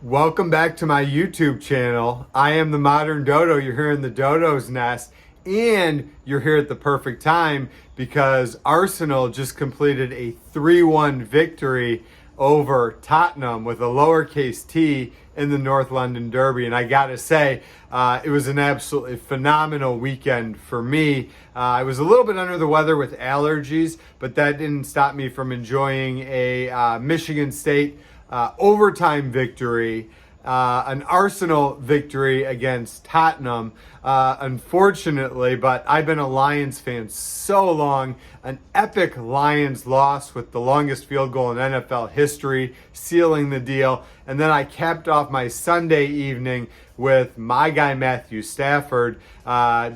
Welcome back to my YouTube channel. I am the modern Dodo. You're here in the Dodo's nest, and you're here at the perfect time because Arsenal just completed a 3-1 victory over Tottenham with a lowercase t in the North London Derby. And I gotta say, it was an absolutely phenomenal weekend for me. I was a little bit under the weather with allergies, but that didn't stop me from enjoying a Michigan State overtime victory, an Arsenal victory against Tottenham, unfortunately, but I've been a Lions fan so long. An epic Lions loss with the longest field goal in NFL history, sealing the deal. And then I capped off my Sunday evening with my guy Matthew Stafford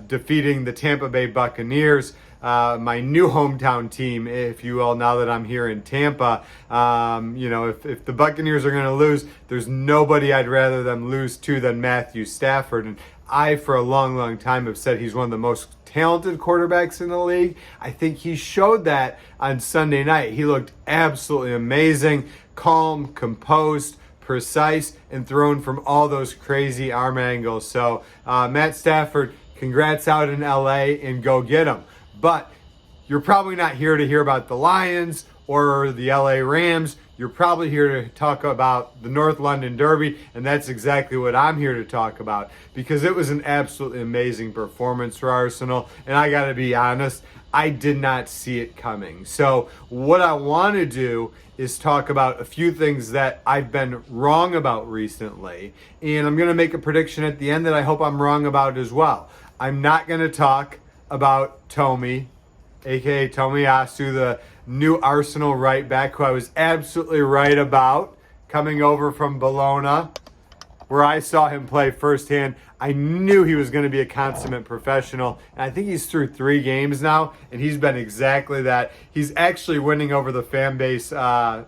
defeating the Tampa Bay Buccaneers. My new hometown team, if you will, now that I'm here in Tampa. If the Buccaneers are going to lose, there's nobody I'd rather them lose to than Matthew Stafford. And I, for a long, long time, have said he's one of the most talented quarterbacks in the league. I think he showed that on Sunday night. He looked absolutely amazing, calm, composed, precise, and thrown from all those crazy arm angles. So, Matt Stafford, congrats out in LA and go get him. But you're probably not here to hear about the Lions or the LA Rams. You're probably here to talk about the North London Derby, and that's exactly what I'm here to talk about because it was an absolutely amazing performance for Arsenal, and I got to be honest, I did not see it coming. So what I want to do is talk about a few things that I've been wrong about recently, and I'm going to make a prediction at the end that I hope I'm wrong about as well. I'm not going to talk about Tommy, aka Tomiyasu, the new Arsenal right back, who I was absolutely right about, coming over from Bologna, where I saw him play firsthand. I knew he was going to be a consummate professional, and I think he's through 3 games now, and he's been exactly that. He's actually winning over the fan base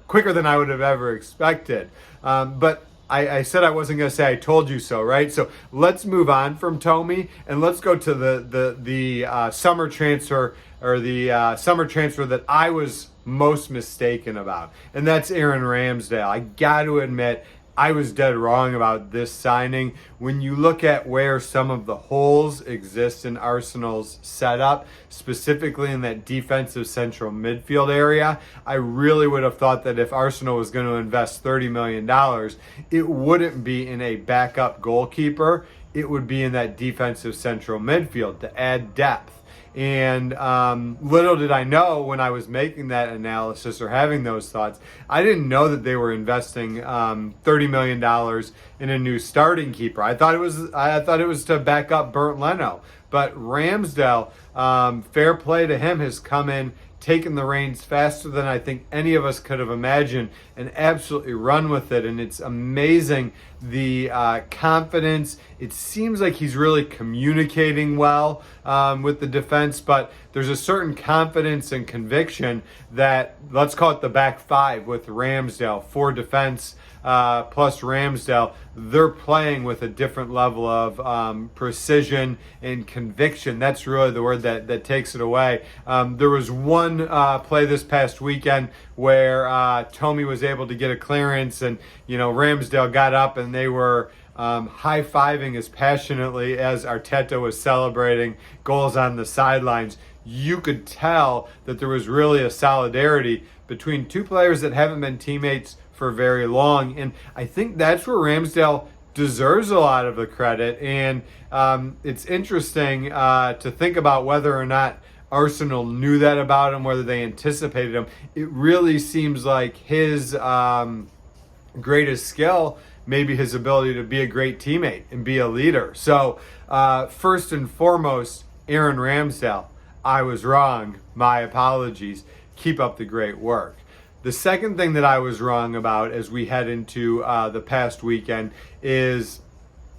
quicker than I would have ever expected. But I said I wasn't going to say I told you so, right? So let's move on from Tommy and let's go to the summer transfer, or the summer transfer that I was most mistaken about, and that's Aaron Ramsdale. I got to admit, I was dead wrong about this signing. When you look at where some of the holes exist in Arsenal's setup, specifically in that defensive central midfield area, I really would have thought that if Arsenal was going to invest $30 million, it wouldn't be in a backup goalkeeper. It would be in that defensive central midfield to add depth. And little did I know when I was making that analysis or having those thoughts, I didn't know that they were investing $30 million in a new starting keeper. I thought it was to back up Bernd Leno. But Ramsdale, fair play to him, has come in, taken the reins faster than I think any of us could have imagined, and absolutely run with it. And it's amazing the confidence. It seems like he's really communicating well with the defense, but there's a certain confidence and conviction that, let's call it the back 5 with Ramsdale, 4 defense plus Ramsdale. They're playing with a different level of precision and conviction. That's really the word that takes it away. There was one play this past weekend where Tommy was able to get a clearance, and Ramsdale got up and they were high-fiving as passionately as Arteta was celebrating goals on the sidelines. You could tell that there was really a solidarity between 2 players that haven't been teammates for very long, and I think that's where Ramsdale deserves a lot of the credit. And it's interesting to think about whether or not Arsenal knew that about him, whether they anticipated him. It really seems like his greatest skill, maybe his ability to be a great teammate and be a leader. So first and foremost, Aaron Ramsdale, I was wrong. My apologies. Keep up the great work. The second thing that I was wrong about as we head into the past weekend is,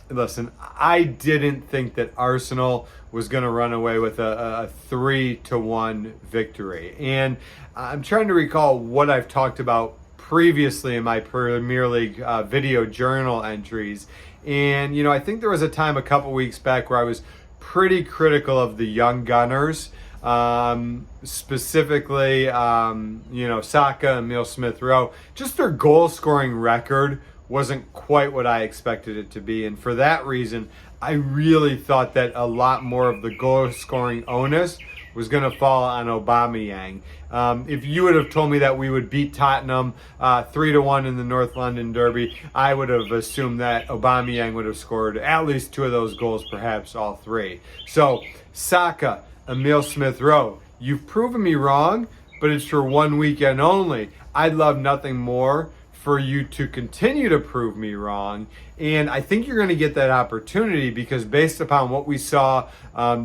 listen, I didn't think that Arsenal was going to run away with a 3-1 victory. And I'm trying to recall what I've talked about previously in my Premier League video journal entries. And, I think there was a time a couple weeks back where I was pretty critical of the young gunners. Specifically, Saka, Emile Smith-Rowe. Just their goal-scoring record wasn't quite what I expected it to be, and for that reason, I really thought that a lot more of the goal-scoring onus was going to fall on Aubameyang. If you would have told me that we would beat Tottenham 3-1 in the North London Derby, I would have assumed that Aubameyang would have scored at least 2 of those goals, perhaps all 3. So, Saka, Emile Smith-Rowe, you've proven me wrong, but it's for 1 weekend only. I'd love nothing more for you to continue to prove me wrong. And I think you're going to get that opportunity because based upon what we saw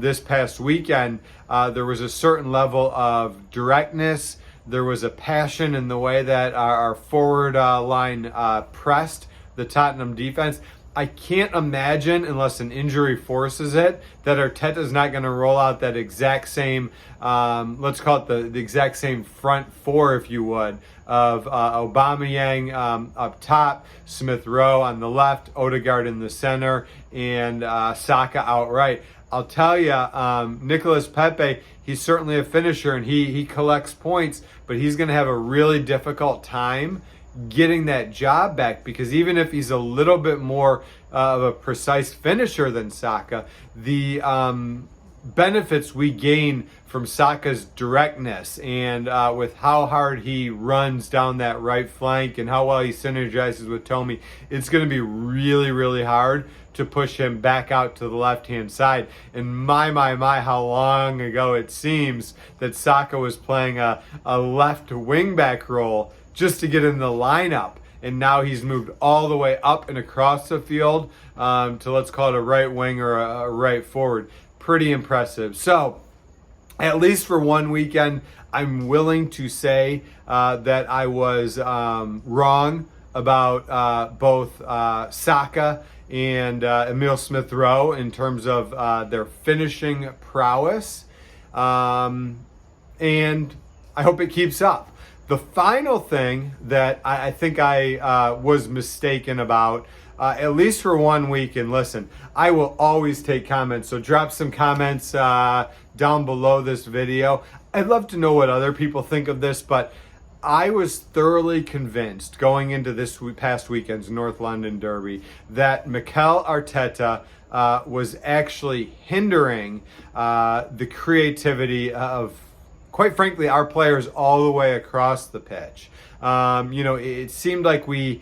this past weekend, there was a certain level of directness. There was a passion in the way that our forward line pressed the Tottenham defense. I can't imagine, unless an injury forces it, that Arteta's not going to roll out that exact same, let's call it the exact same front 4, if you would, of Aubameyang up top, Smith-Rowe on the left, Odegaard in the center, and Saka outright. I'll tell you, Nicolas Pepe, he's certainly a finisher, and he collects points, but he's going to have a really difficult time getting that job back because even if he's a little bit more of a precise finisher than Saka, the benefits we gain from Saka's directness and with how hard he runs down that right flank and how well he synergizes with Tommy, it's going to be really, really hard to push him back out to the left-hand side. And my, how long ago it seems that Saka was playing a left wing-back role just to get in the lineup. And now he's moved all the way up and across the field to, let's call it a right wing or a right forward. Pretty impressive. So, at least for 1 weekend, I'm willing to say that I was wrong about both Saka and Emile Smith-Rowe in terms of their finishing prowess. And I hope it keeps up. The final thing that I think I was mistaken about, at least for 1 week, and listen, I will always take comments, so drop some comments down below this video. I'd love to know what other people think of this, but I was thoroughly convinced going into this past weekend's North London Derby that Mikel Arteta was actually hindering the creativity of, quite frankly, our players all the way across the pitch. It seemed like we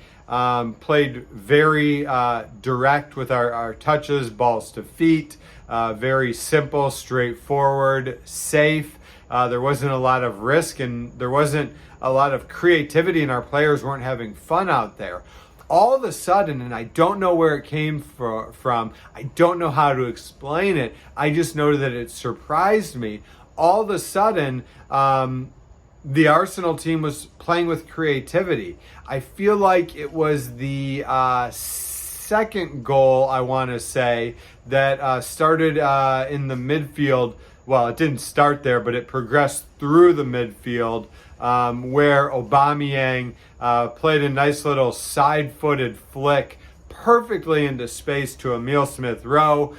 played very direct with our touches, balls to feet, very simple, straightforward, safe. There wasn't a lot of risk and there wasn't a lot of creativity and our players weren't having fun out there. All of a sudden, and I don't know where it came from, I don't know how to explain it, I just know that it surprised me. All of a sudden, the Arsenal team was playing with creativity. I feel like it was the second goal, I want to say, that started in the midfield. Well, it didn't start there, but it progressed through the midfield where Aubameyang played a nice little side-footed flick perfectly into space to Emile Smith-Rowe,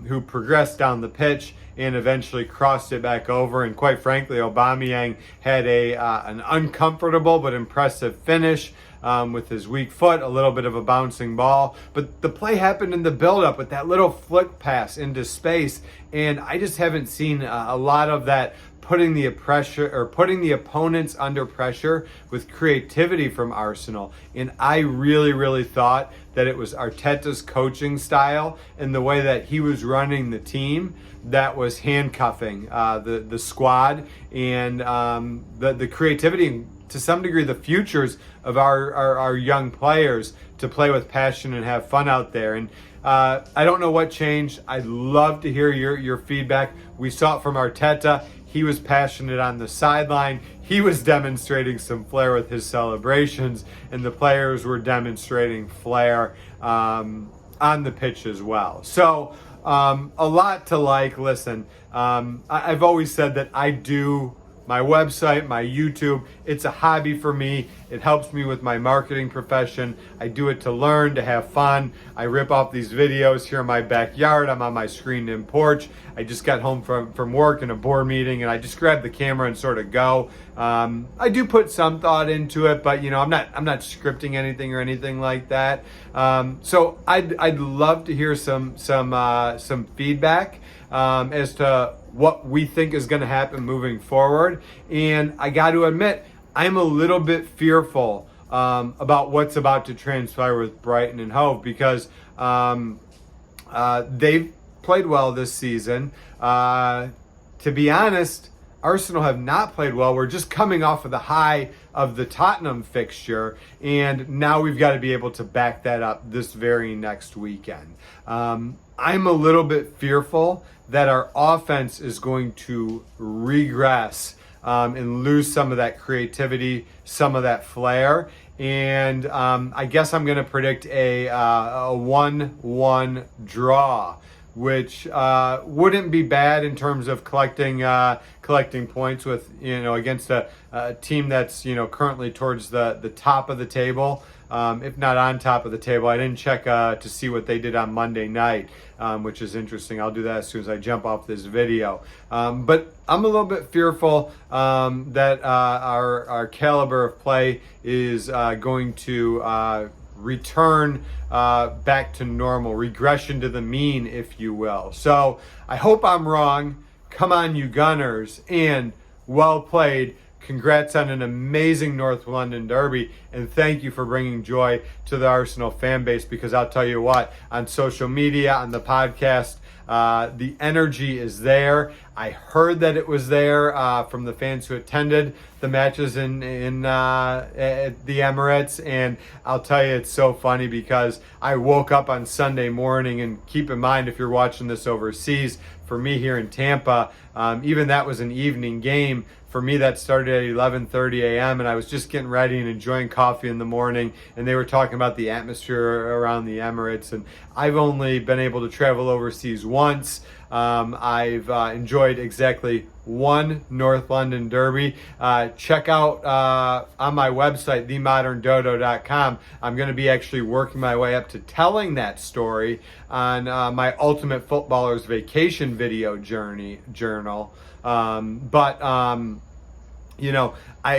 who progressed down the pitch and eventually crossed it back over. And quite frankly, Aubameyang had an uncomfortable but impressive finish with his weak foot, a little bit of a bouncing ball. But the play happened in the build-up with that little flick pass into space, and I just haven't seen a lot of that putting the opponents under pressure with creativity from Arsenal. And I really, really thought that it was Arteta's coaching style and the way that he was running the team that was handcuffing the squad and the creativity and to some degree the futures of our young players to play with passion and have fun out there. And I don't know what changed. I'd love to hear your feedback. We saw it from Arteta. He was passionate on the sideline. He was demonstrating some flair with his celebrations, and the players were demonstrating flair on the pitch as well. So a lot to like. Listen, I've always said that I do my website, my YouTube. It's a hobby for me. It helps me with my marketing profession. I do it to learn, to have fun. I rip off these videos here in my backyard. I'm on my screened-in porch. I just got home from work in a board meeting, and I just grab the camera and sort of go. I do put some thought into it, but I'm not scripting anything or anything like that. So I'd love to hear some feedback as to what we think is going to happen moving forward. And I got to admit, I'm a little bit fearful about what's about to transpire with Brighton and Hove, because they've played well this season. To be honest, Arsenal have not played well. We're just coming off of the high of the Tottenham fixture, and now we've got to be able to back that up this very next weekend. I'm a little bit fearful that our offense is going to regress and lose some of that creativity, some of that flair. And I guess I'm going to predict a 1-1 draw, which wouldn't be bad in terms of collecting points with against a team that's currently towards the top of the table, if not on top of the table. I didn't check to see what they did on Monday night, which is interesting. I'll do that as soon as I jump off this video. But I'm a little bit fearful that our caliber of play is going to return back to normal, regression to the mean, if you will. So I hope I'm wrong. Come on, you Gunners, and well played. Congrats on an amazing North London derby, and thank you for bringing joy to the Arsenal fan base, because I'll tell you what, on social media, on the podcast, the energy is there. I heard that it was there from the fans who attended the matches at the Emirates, and I'll tell you, it's so funny because I woke up on Sunday morning, and keep in mind, if you're watching this overseas, for me here in Tampa, even that was an evening game. For me, that started at 11:30 a.m. and I was just getting ready and enjoying coffee in the morning, and they were talking about the atmosphere around the Emirates. And I've only been able to travel overseas once. I've enjoyed exactly one North London derby. Check out on my website, themoderndoddo.com. I'm going to be actually working my way up to telling that story on my Ultimate Footballer's Vacation video journal. I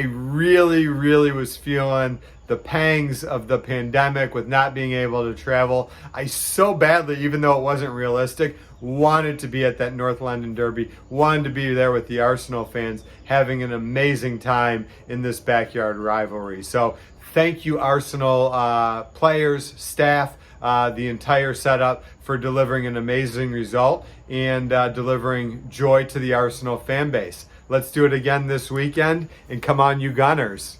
really was feeling the pangs of the pandemic with not being able to travel. I so badly, even though it wasn't realistic, wanted to be at that North London derby, wanted to be there with the Arsenal fans, having an amazing time in this backyard rivalry. So thank you, Arsenal players, staff, the entire setup, for delivering an amazing result and delivering joy to the Arsenal fan base. Let's do it again this weekend, and come on, you Gunners.